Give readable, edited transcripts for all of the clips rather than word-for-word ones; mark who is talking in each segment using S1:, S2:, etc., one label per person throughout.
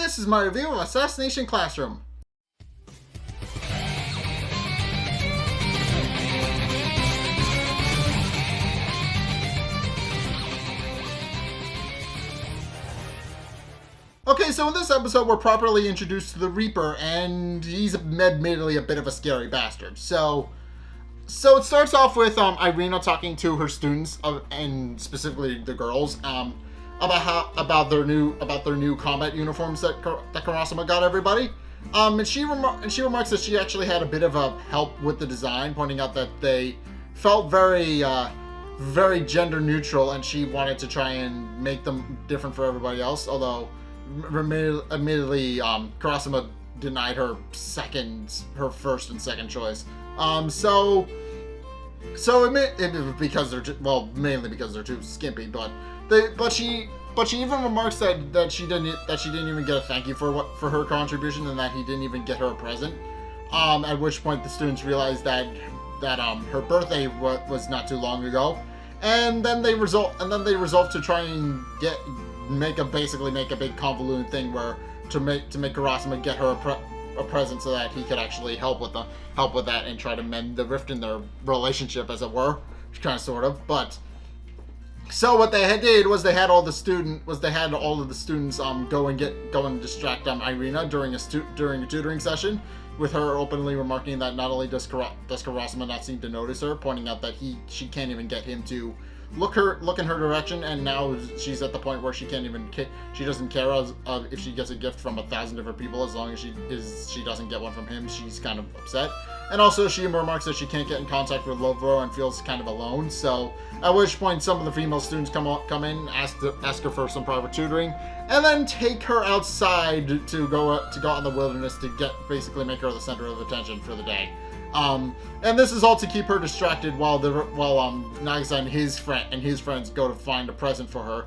S1: this is my review of Assassination Classroom. Okay, so in this episode, we're properly introduced to the Reaper, and he's admittedly a bit of a scary bastard. So it starts off with Irina talking to her students, and specifically the girls, about their new combat uniforms that Karasuma got everybody. And she remarks that she actually had a bit of a help with the design, pointing out that they felt very gender neutral, and she wanted to try and make them different for everybody else. Although, admittedly, Karasuma denied her first and second choice. Because they're mainly because they're too skimpy, but she even remarks that she didn't even get a thank you for her contribution, and that he didn't even get her a present. At which point the students realized that her birthday was not too long ago, and then they resolve to try and make a big convoluted thing where to make Karasuma get her a present so that he could actually help with that and try to mend the rift in their relationship, as it were, kind of sort of. But so what they did was they had all of the students go and distract Irina during a tutoring session, with her openly remarking that not only does Karasuma not seem to notice her, pointing out that she can't even get him to look in her direction, and now she's at the point where she doesn't care if she gets a gift from 1,000 different people, as long as she doesn't get one from him. She's kind of upset. And also she remarks that she can't get in contact with Lovro and feels kind of alone. So at which point some of the female students come in, ask her for some private tutoring, and then take her outside to go out in the wilderness to basically make her the center of attention for the day. And this is all to keep her distracted while Nagisa and his friends go to find a present for her.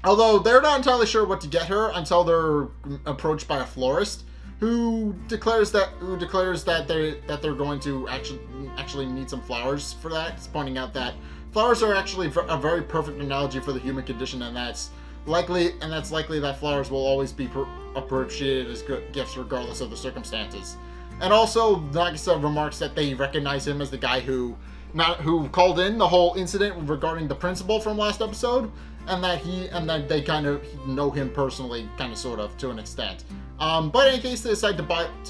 S1: Although they're not entirely sure what to get her until they're approached by a florist who declares that they're going to actually need some flowers for that. It's pointing out that flowers are actually a very perfect analogy for the human condition, and that's likely that flowers will always be appreciated as good gifts regardless of the circumstances. And also, Nagisa remarks that they recognize him as the guy who called in the whole incident regarding the principal from last episode, and that they kind of know him personally, kind of sort of to an extent. But in any case, they decide to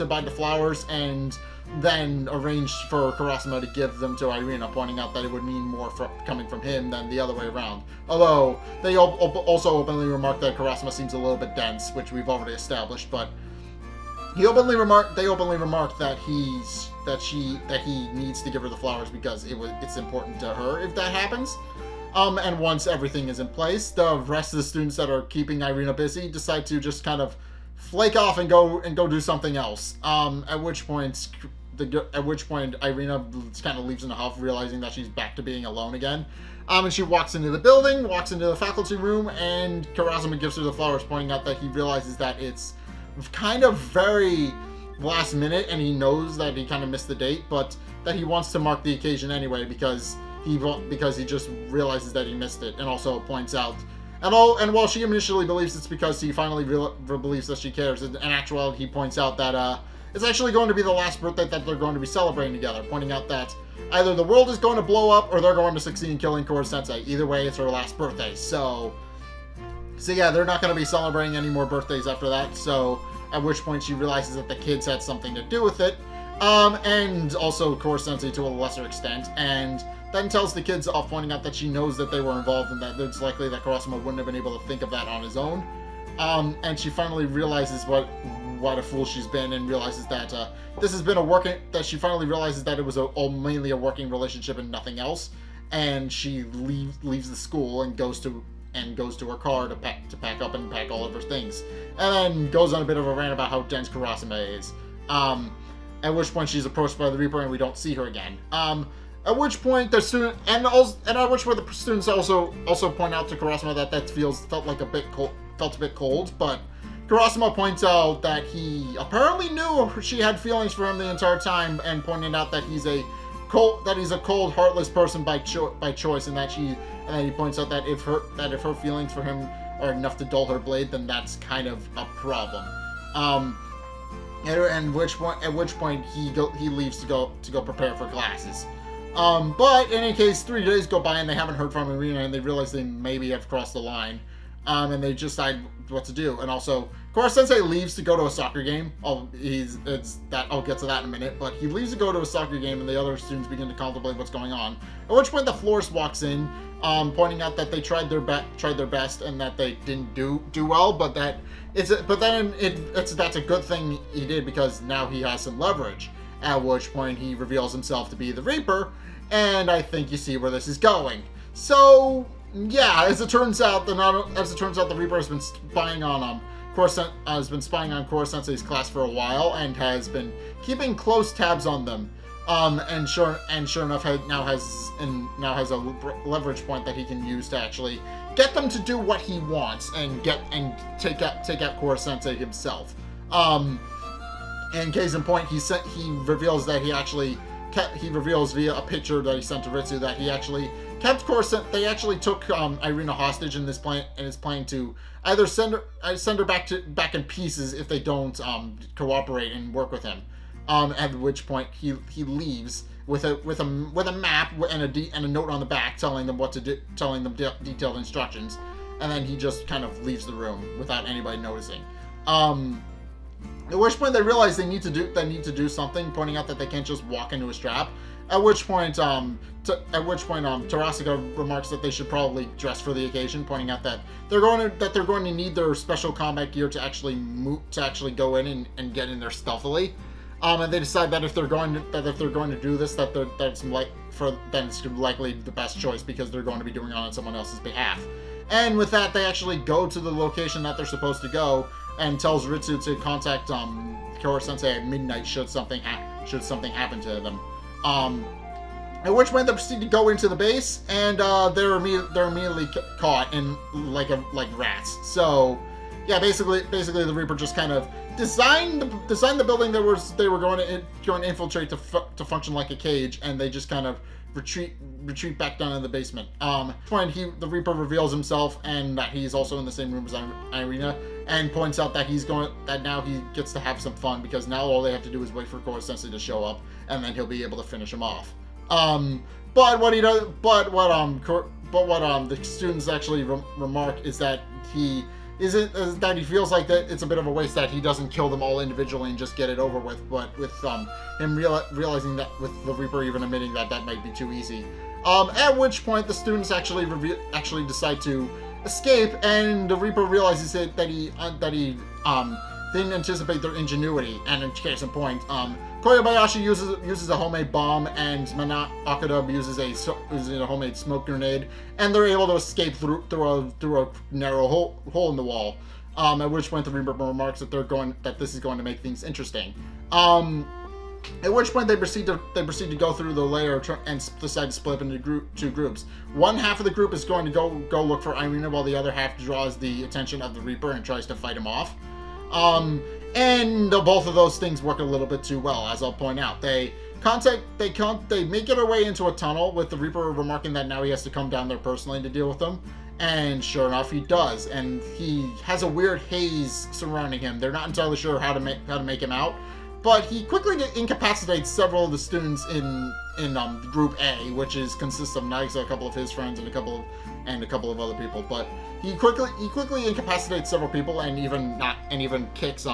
S1: buy the flowers, and then arrange for Karasuma to give them to Irina, pointing out that it would mean more coming from him than the other way around. Although they also openly remark that Karasuma seems a little bit dense, which we've already established, but they openly remark that he needs to give her the flowers because it's important to her if that happens. And once everything is in place, the rest of the students that are keeping Irina busy decide to just kind of flake off and go do something else. At which point Irina kind of leaves in a huff, realizing that she's back to being alone again. And she walks into the faculty room, and Karasuma gives her the flowers, pointing out that he realizes that it's kind of very last minute, and he knows that he kind of missed the date, but that he wants to mark the occasion anyway because he just realizes that he missed it, and also points out, and while she initially believes it's because he finally believes that she cares, in actuality he points out that it's actually going to be the last birthday that they're going to be celebrating together, pointing out that either the world is going to blow up or they're going to succeed in killing Koro Sensei. Either way, it's her last birthday, so yeah, they're not going to be celebrating any more birthdays after that, so at which point she realizes that the kids had something to do with it, and also Koro Sensei to a lesser extent, and then tells the kids off, pointing out that she knows that they were involved and that it's likely that Karasuma wouldn't have been able to think of that on his own. And she finally realizes what a fool she's been, and realizes that she finally realizes that it was mainly a working relationship and nothing else, and she leaves the school and goes to her car to pack up and pack all of her things, and then goes on a bit of a rant about how dense Karasuma is. At which point she's approached by the Reaper and we don't see her again. At which point the student and at which point the students also point out to Karasuma that felt a bit cold, but Karasuma points out that he apparently knew she had feelings for him the entire time, and pointing out that he's a cold, heartless person by choice, and he points out that if her feelings for him or enough to dull her blade, then that's kind of a problem. At which point he leaves to go prepare for classes. But in any case, 3 days go by and they haven't heard from Irina, and they realize they maybe have crossed the line. And they decide what to do. And also, Kora Sensei leaves to go to a soccer game. I'll get to that in a minute. But he leaves to go to a soccer game, and the other students begin to contemplate what's going on. At which point, the florist walks in, pointing out that they tried their best and that they didn't do well. But that's a good thing he did, because now he has some leverage. At which point, he reveals himself to be the Reaper, and I think you see where this is going. So, yeah, as it turns out, the Reaper has been spying on Kora Sensei's class for a while, and has been keeping close tabs on them. And sure enough, now has a leverage point that he can use to actually get them to do what he wants and take out Kora Sensei himself. And case in point, he reveals that he reveals via a picture that he sent to Ritsu that he actually kept they actually took Irina hostage in this plan, and is planning to either send her back in pieces if they don't cooperate and work with him. At which point he leaves with a map and a note on the back telling them what to do, telling them detailed instructions, and then he just kind of leaves the room without anybody noticing. At which point they realize they need to do something, pointing out that they can't just walk into a trap. At which point Tarasaka remarks that they should probably dress for the occasion, pointing out that they're going to need their special combat gear to actually go in and get in there stealthily. And they decide that if they're going to do this, then it's likely the best choice, because they're going to be doing it on someone else's behalf. And with that, they actually go to the location that they're supposed to go, and tells Ritsu to contact Kora Sensei at midnight should something happen to them. At which point they proceed to go into the base, and they're immediately caught in like rats. So yeah, basically the Reaper just kind of designed the building that they were going to infiltrate to function like a cage, and they just kind of retreat back down in the basement. When the Reaper reveals himself, and that he's also in the same room as Irina, and points out that now he gets to have some fun, because now all they have to do is wait for Kora Sensei to show up, and then he'll be able to finish him off. But what the students actually remark is that he feels like that it's a bit of a waste that he doesn't kill them all individually and just get it over with, but with him realizing that, with the Reaper even admitting that might be too easy. At which point the students actually decide to escape, and the Reaper realizes that he didn't anticipate their ingenuity. And in case in point, Koyabayashi uses a homemade bomb, and Mana Akada uses a homemade smoke grenade, and they're able to escape through a narrow hole in the wall. At which point the Reaper remarks that this is going to make things interesting. At which point they proceed to go through the layer and decide to split up into two groups. One half of the group is going to go look for Irina, while the other half draws the attention of the Reaper and tries to fight him off. And both of those things work a little bit too well, as I'll point out. They make their way into a tunnel, with the Reaper remarking that now he has to come down there personally to deal with them. And sure enough, he does, and he has a weird haze surrounding him. They're not entirely sure how to make him out, but he quickly incapacitates several of the students in Group A, which consists of Nagisa, a couple of his friends, and a couple of other people. But he quickly incapacitates several people, and even kicks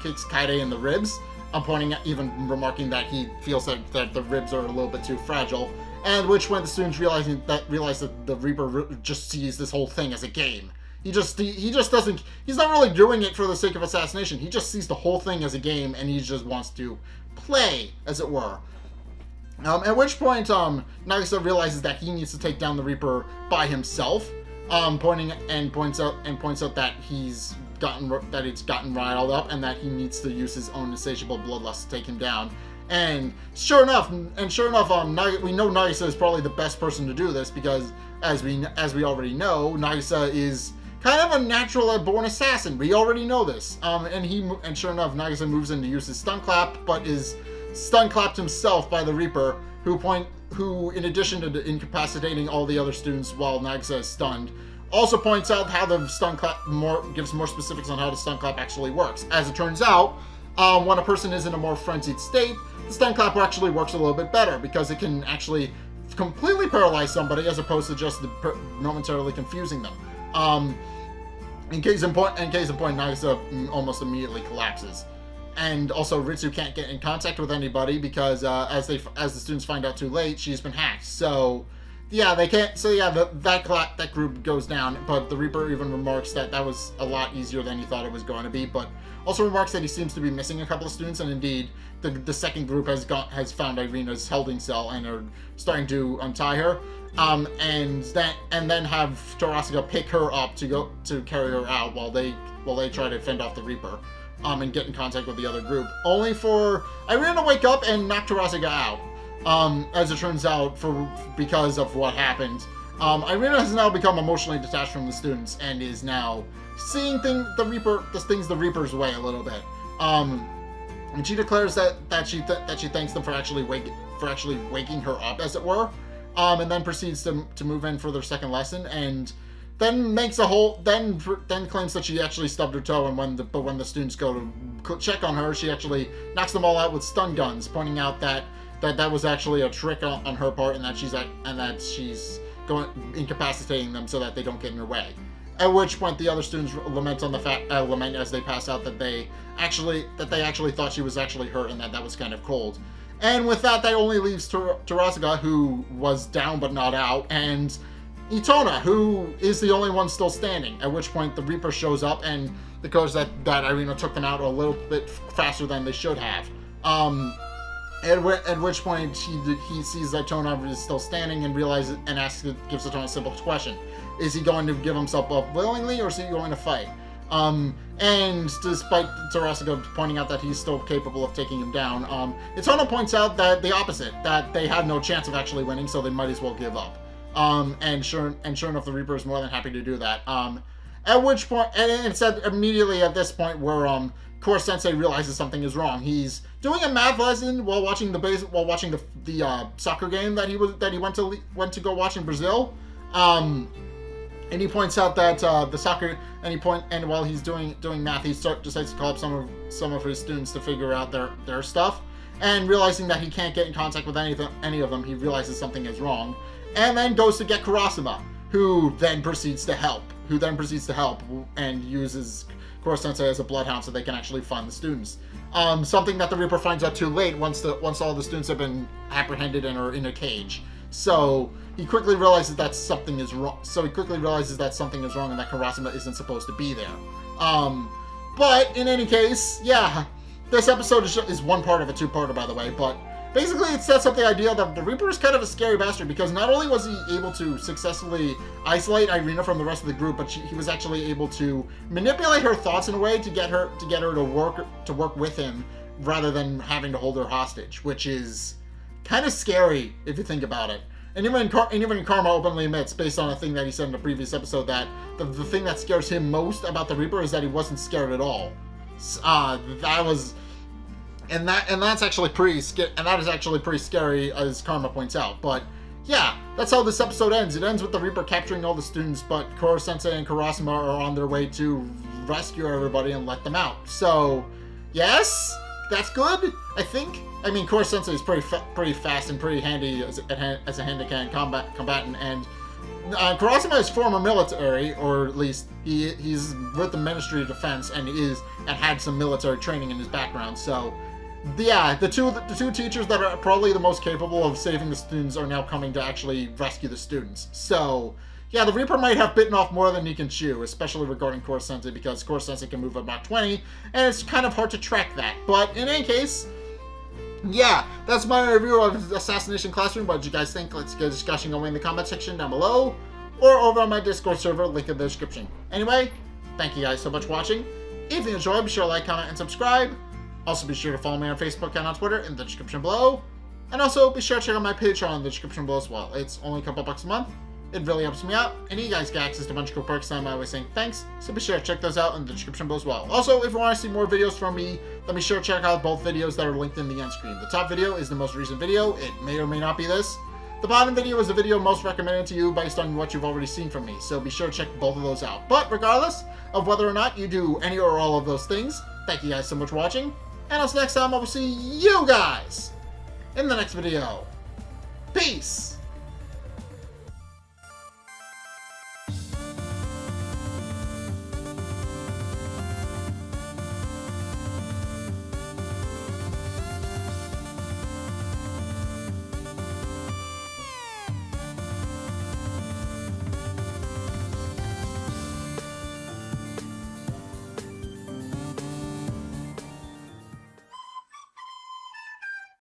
S1: kicks Kaede in the ribs. Remarking that he feels that the ribs are a little bit too fragile. And which when the students realize that the Reaper just sees this whole thing as a game. He just doesn't. He's not really doing it for the sake of assassination. He just sees the whole thing as a game, and he just wants to play, as it were. At which point, Nagisa realizes that he needs to take down the Reaper by himself. Points out that it's gotten riled up, and that he needs to use his own insatiable bloodlust to take him down. And sure enough, we know Nagisa is probably the best person to do this, because as we already know, Nagisa is kind of a natural born assassin. We already know this. And sure enough, Nagisa moves in to use his stun clap, but is stun clapped himself by the Reaper, who who in addition to incapacitating all the other students while Nagisa is stunned, also points out how the stun clap gives more specifics on how the stun clap actually works. As it turns out, when a person is in a more frenzied state, the stun clap actually works a little bit better because it can actually completely paralyze somebody as opposed to just momentarily confusing them. In case in point, Nagisa almost immediately collapses. And also, Ritsu can't get in contact with anybody because as the students find out too late, she's been hacked. So yeah, they can't. So yeah, that group goes down. But the Reaper even remarks that was a lot easier than he thought it was going to be. But also remarks that he seems to be missing a couple of students, and indeed, the second group has found Irina's holding cell and are starting to untie her. And then have Tarasuga pick her up to carry her out while they try to fend off the Reaper. And get in contact with the other group, only for Irina to wake up and knock Tarasuga out. As it turns out, because of what happened, Irina has now become emotionally detached from the students and is now seeing things the Reaper's way a little bit. And she declares that she thanks them for actually waking her up, as it were. And then proceeds to move in for their second lesson, and then claims that she actually stubbed her toe, and when the students go to check on her, she actually knocks them all out with stun guns, pointing out that was actually a trick on her part, and that she's incapacitating them so that they don't get in her way. At which point the other students lament as they pass out that they actually thought she was actually hurt, and that was kind of cold. And with that only leaves Tarasuga, who was down but not out, and Itona, who is the only one still standing, at which point the Reaper shows up and declares that Irina took them out a little bit faster than they should have. At which point he sees that Itona is still standing and gives Itona a simple question. Is he going to give himself up willingly, or is he going to fight? And despite Tarasuga pointing out that he's still capable of taking him down, Itona points out that the opposite, that they have no chance of actually winning, so they might as well give up. And sure enough, the Reaper is more than happy to do that. At which point, and it said immediately at this point where Core Sensei realizes something is wrong. He's doing a math lesson while watching the soccer game that he went to go watch in Brazil. And he points out that the soccer, and while he's doing math, he decides to call up some of his students to figure out their stuff. And realizing that he can't get in contact with any of them, he realizes something is wrong. And then goes to get Kurasuma, who then proceeds to help, and uses Core Sensei as a bloodhound so they can actually find the students. Something that the Reaper finds out too late once all the students have been apprehended and are in a cage. So he quickly realizes that something is wrong. and that Kurasuma isn't supposed to be there. But in any case, yeah, this episode is one part of a two-parter, by the way, but basically it sets up the idea that the Reaper is kind of a scary bastard, because not only was he able to successfully isolate Irina from the rest of the group, but he was actually able to manipulate her thoughts in a way to get her to work with him rather than having to hold her hostage, which is kind of scary if you think about it. And even Karma openly admits, based on a thing that he said in a previous episode, that the thing that scares him most about the Reaper is that he wasn't scared at all. That's actually pretty scary, as Karma points out. But yeah, that's how this episode ends. It ends with the Reaper capturing all the students, but Koro Sensei and Kurasuma are on their way to rescue everybody and let them out. So yes, that's good, I think. I mean, Koro Sensei is pretty fast and pretty handy as a hand-to-hand combatant, and Kurasuma is former military, or at least he's with the Ministry of Defense and had some military training in his background. So yeah, the two teachers that are probably the most capable of saving the students are now coming to actually rescue the students. So yeah, the Reaper might have bitten off more than he can chew, especially regarding Core Sensei, because Core Sensei can move about 20, and it's kind of hard to track that. But in any case, yeah, that's my review of Assassination Classroom. What did you guys think? Let's get a discussion going in the comment section down below, or over on my Discord server, link in the description. Anyway, thank you guys so much for watching. If you enjoyed, be sure to like, comment, and subscribe. Also, be sure to follow me on Facebook and on Twitter in the description below. And also, be sure to check out my Patreon in the description below as well. It's only a couple bucks a month. It really helps me out, and you guys get access to a bunch of cool perks, and I'm always saying thanks, so be sure to check those out in the description below as well. Also, if you want to see more videos from me, then be sure to check out both videos that are linked in the end screen. The top video is the most recent video. It may or may not be this. The bottom video is a video most recommended to you based on what you've already seen from me, so be sure to check both of those out. But regardless of whether or not you do any or all of those things, thank you guys so much for watching, and until next time, I will see you guys in the next video. Peace!